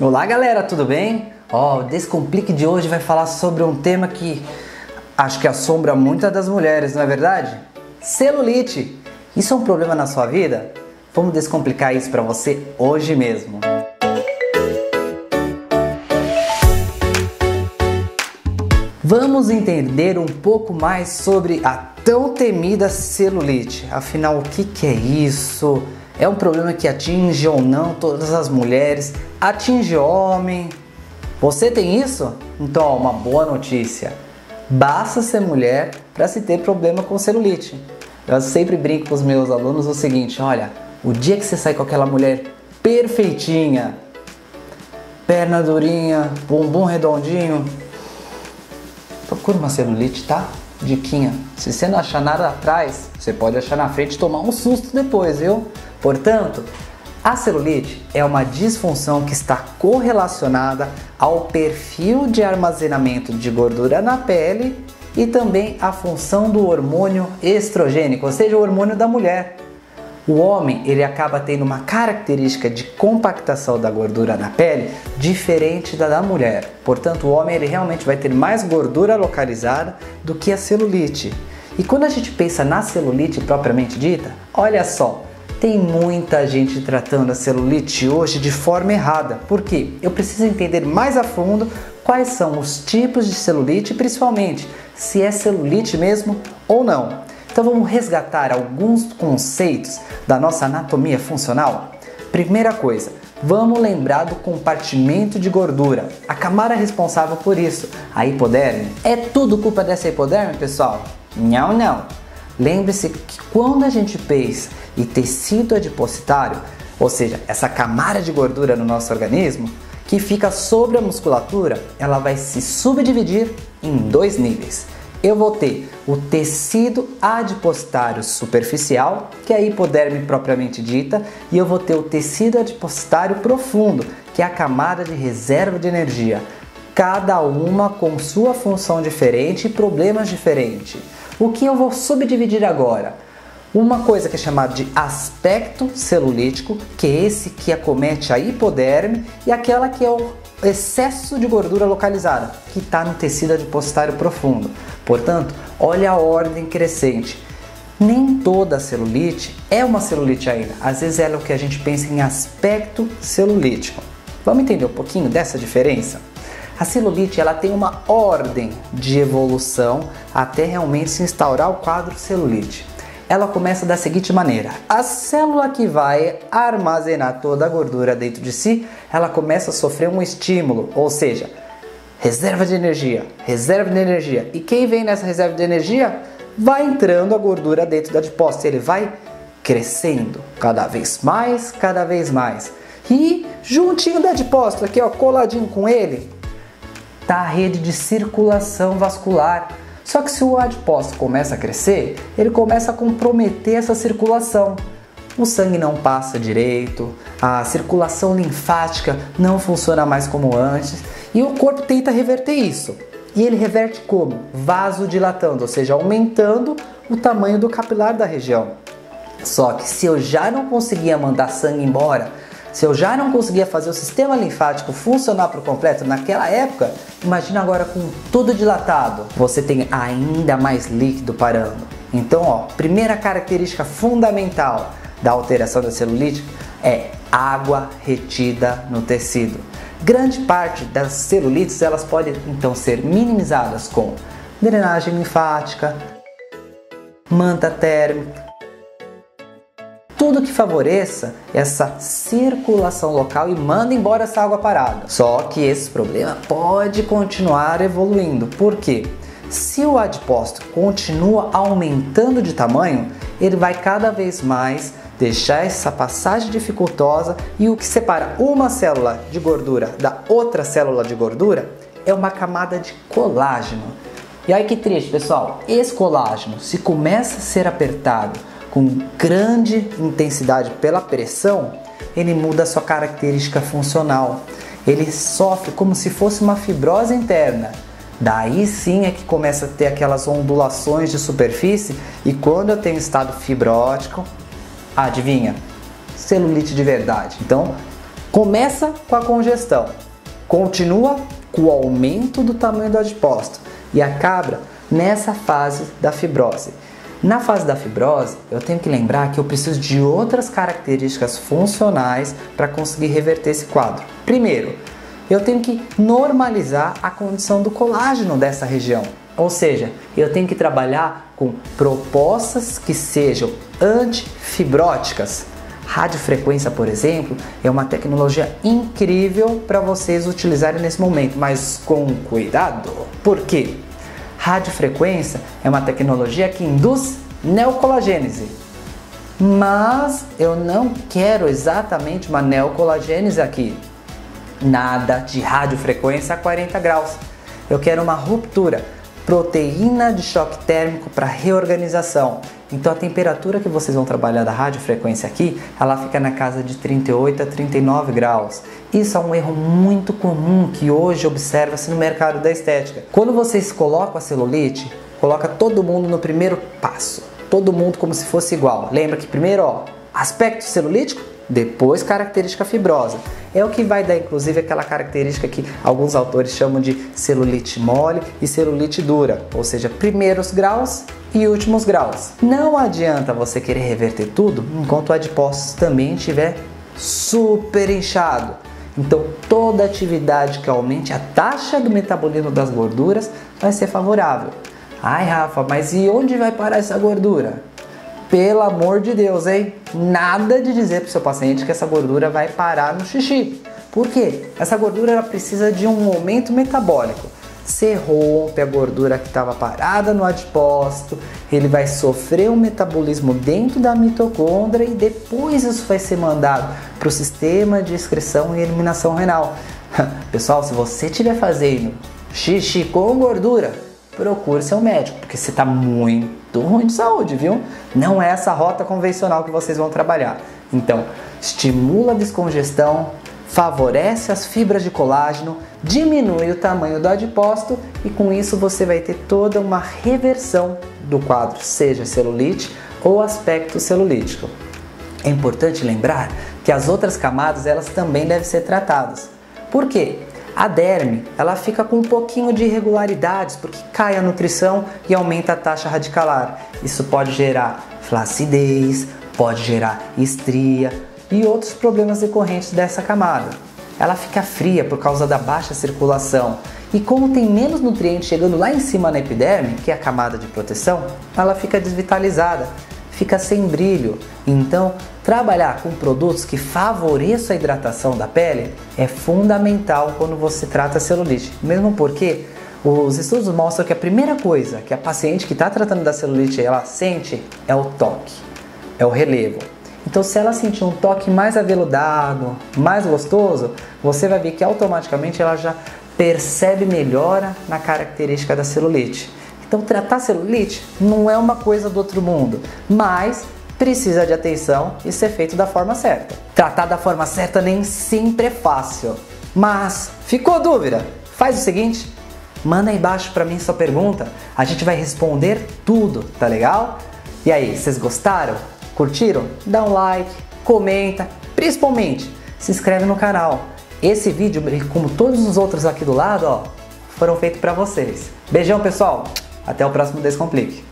Olá galera, tudo bem? O Descomplique de hoje vai falar sobre um tema que acho que assombra muitas das mulheres, não é verdade? Celulite! Isso é um problema na sua vida? Vamos descomplicar isso para você hoje mesmo. Vamos entender um pouco mais sobre a tão temida celulite. Afinal, o que é isso? É um problema que atinge ou não todas as mulheres? Atinge homem? Você tem isso? Então, ó, uma boa notícia. Basta ser mulher para se ter problema com celulite. Eu sempre brinco com os meus alunos o seguinte, olha, o dia que você sair com aquela mulher perfeitinha, perna durinha, bumbum redondinho, procura uma celulite, tá? Diquinha, se você não achar nada atrás, você pode achar na frente e tomar um susto depois, viu? Portanto, a celulite é uma disfunção que está correlacionada ao perfil de armazenamento de gordura na pele e também à função do hormônio estrogênico, ou seja, o hormônio da mulher. O homem, ele acaba tendo uma característica de compactação da gordura na pele diferente da mulher. Portanto, o homem ele realmente vai ter mais gordura localizada do que a celulite. E quando a gente pensa na celulite propriamente dita, olha só, tem muita gente tratando a celulite hoje de forma errada. Por quê? Eu preciso entender mais a fundo quais são os tipos de celulite, principalmente se é celulite mesmo ou não. Então vamos resgatar alguns conceitos da nossa anatomia funcional? Primeira coisa, vamos lembrar do compartimento de gordura, a camada responsável por isso, a hipoderme. É tudo culpa dessa hipoderme, pessoal? Não, não. Lembre-se que quando a gente pensa em tecido adipositário, ou seja, essa camada de gordura no nosso organismo, que fica sobre a musculatura, ela vai se subdividir em dois níveis. Eu vou ter o tecido adipositário superficial, que é a hipoderme propriamente dita, e eu vou ter o tecido adipositário profundo, que é a camada de reserva de energia. Cada uma com sua função diferente e problemas diferentes. O que eu vou subdividir agora? Uma coisa que é chamada de aspecto celulítico, que é esse que acomete a hipoderme, e aquela que é o excesso de gordura localizada, que está no tecido adipositário profundo. Portanto, olha a ordem crescente. Nem toda celulite é uma celulite ainda. Às vezes ela é o que a gente pensa em aspecto celulítico. Vamos entender um pouquinho dessa diferença? A celulite ela tem uma ordem de evolução até realmente se instaurar o quadro celulite. Ela começa da seguinte maneira: a célula que vai armazenar toda a gordura dentro de si, ela começa a sofrer um estímulo, ou seja, reserva de energia, reserva de energia. E quem vem nessa reserva de energia? Vai entrando a gordura dentro do adipócito, ele vai crescendo cada vez mais, cada vez mais. E juntinho do adipócito, aqui ó, coladinho com ele, tá a rede de circulação vascular. Só que se o adipócito começa a crescer, ele começa a comprometer essa circulação. O sangue não passa direito, a circulação linfática não funciona mais como antes e o corpo tenta reverter isso. E ele reverte como? Vasodilatando, ou seja, aumentando o tamanho do capilar da região. Só que se eu já não conseguia mandar sangue embora, se eu já não conseguia fazer o sistema linfático funcionar por completo naquela época, imagina agora com tudo dilatado. Você tem ainda mais líquido parando. Então, ó, primeira característica fundamental da alteração da celulite é água retida no tecido. Grande parte das celulites elas podem então ser minimizadas com drenagem linfática, manta térmica, tudo que favoreça essa circulação local e manda embora essa água parada. Só que esse problema pode continuar evoluindo. Por quê? Se o adipócito continua aumentando de tamanho, ele vai cada vez mais deixar essa passagem dificultosa e o que separa uma célula de gordura da outra célula de gordura é uma camada de colágeno. E aí que triste, pessoal, esse colágeno, se começa a ser apertado com grande intensidade pela pressão, ele muda a sua característica funcional. Ele sofre como se fosse uma fibrose interna. Daí sim é que começa a ter aquelas ondulações de superfície e quando eu tenho estado fibrótico, adivinha? Celulite de verdade. Então, Começa com a congestão, continua com o aumento do tamanho do adipócito e acaba nessa fase da fibrose. Na fase da fibrose, eu tenho que lembrar que eu preciso de outras características funcionais para conseguir reverter esse quadro. Primeiro, eu tenho que normalizar a condição do colágeno dessa região. Ou seja, eu tenho que trabalhar com propostas que sejam antifibróticas. Radiofrequência, por exemplo, é uma tecnologia incrível para vocês utilizarem nesse momento, mas com cuidado. Por quê? Radiofrequência é uma tecnologia que induz neocolagênese. Mas eu não quero exatamente uma neocolagênese aqui. Nada de radiofrequência a 40 graus. Eu quero uma ruptura, proteína de choque térmico para reorganização. Então a temperatura que vocês vão trabalhar da radiofrequência aqui, ela fica na casa de 38 a 39 graus. Isso é um erro muito comum que hoje observa-se no mercado da estética. Quando vocês colocam a celulite, coloca todo mundo no primeiro passo. Todo mundo como se fosse igual. Lembra que primeiro, aspecto celulítico, depois característica fibrosa. É o que vai dar inclusive aquela característica que alguns autores chamam de celulite mole e celulite dura, ou seja, primeiros graus e últimos graus. Não adianta você querer reverter tudo enquanto o adipócito também estiver super inchado. Então toda atividade que aumente a taxa do metabolismo das gorduras vai ser favorável. Ai Rafa, mas e onde vai parar essa gordura? Pelo amor de Deus, hein? Nada de dizer para o seu paciente que essa gordura vai parar no xixi. Por quê? Essa gordura ela precisa de um aumento metabólico. Você rompe a gordura que estava parada no adipócito, ele vai sofrer um metabolismo dentro da mitocôndria e depois isso vai ser mandado para o sistema de excreção e eliminação renal. Pessoal, se você estiver fazendo xixi com gordura, procure seu médico, porque você está muito ruim de saúde, viu? Não é essa rota convencional que vocês vão trabalhar. Então, estimula a descongestão, favorece as fibras de colágeno, diminui o tamanho do adipócito e com isso você vai ter toda uma reversão do quadro, seja celulite ou aspecto celulítico. É importante lembrar que as outras camadas elas também devem ser tratadas. Por quê? A derme, ela fica com um pouquinho de irregularidades porque cai a nutrição e aumenta a taxa radicular. Isso pode gerar flacidez, pode gerar estria e outros problemas decorrentes dessa camada. Ela fica fria por causa da baixa circulação e como tem menos nutrientes chegando lá em cima na epiderme, que é a camada de proteção, ela fica desvitalizada, fica sem brilho. Então, trabalhar com produtos que favoreçam a hidratação da pele é fundamental quando você trata a celulite. Mesmo porque os estudos mostram que a primeira coisa que a paciente que está tratando da celulite ela sente é o toque, é o relevo. Então, se ela sentir um toque mais aveludado, mais gostoso, você vai ver que automaticamente ela já percebe melhora na característica da celulite. Então, tratar celulite não é uma coisa do outro mundo, mas precisa de atenção e ser feito da forma certa. Tratar da forma certa nem sempre é fácil, mas ficou dúvida? Faz o seguinte, manda aí embaixo para mim sua pergunta, a gente vai responder tudo, tá legal? E aí, vocês gostaram? Curtiram? Dá um like, comenta, principalmente se inscreve no canal. Esse vídeo, como todos os outros aqui do lado, foram feitos para vocês. Beijão, pessoal! Até o próximo Descomplique!